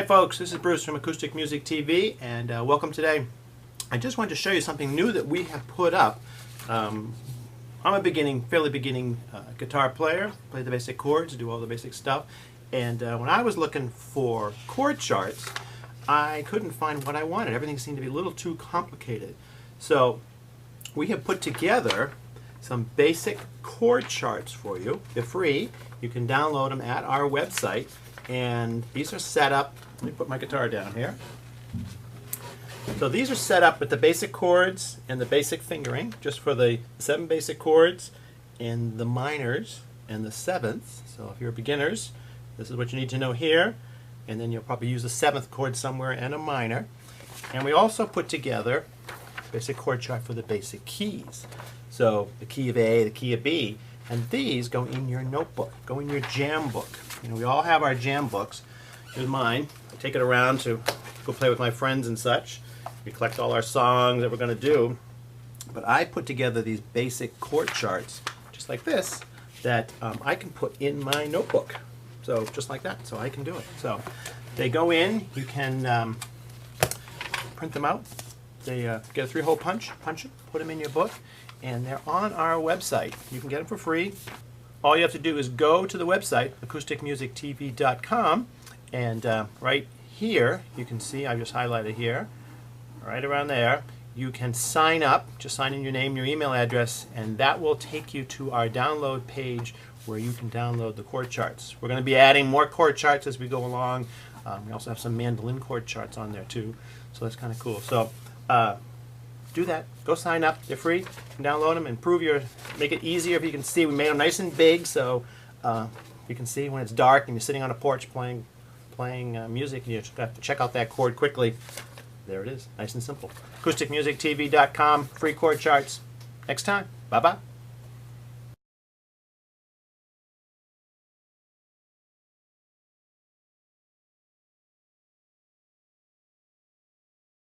Hi folks, this is Bruce from Acoustic Music TV, and welcome today. I just wanted to show you something new that we have put up. I'm a fairly beginning guitar player, play the basic chords, do all the basic stuff, and when I was looking for chord charts, I couldn't find what I wanted. Everything seemed to be a little too complicated. So we have put together some basic chord charts for you. They're free. You can download them at our website. And these are set up, let me put my guitar down here. So these are set up with the basic chords and the basic fingering, just for the 7 basic chords and the minors and the 7th. So if you're beginners, this is what you need to know here. And then you'll probably use a 7th chord somewhere and a minor. And we also put together a basic chord chart for the basic keys. So the key of A, the key of B. And these go in your notebook, go in your jam book. You know, we all have our jam books. Here's mine. I take it around to go play with my friends and such. We collect all our songs that we're going to do. But I put together these basic chord charts, just like this, that I can put in my notebook. So just like that, so I can do it. So they go in. You can print them out. They get a 3-hole punch them, put them in your book, and they're on our website. You can get them for free. All you have to do is go to the website, acousticmusictv.com, and right here, you can see, I just highlighted here, right around there, you can sign up, just sign in your name, your email address, and that will take you to our download page where you can download the chord charts. We're going to be adding more chord charts as we go along. We also have some mandolin chord charts on there too, so that's kind of cool. So do that. Go sign up. They're free. You can download them, make it easier. If you can see, we made them nice and big, so you can see when it's dark and you're sitting on a porch playing music, and you just have to check out that chord quickly. There it is. Nice and simple. AcousticMusicTV.com. Free chord charts. Next time. Bye-bye.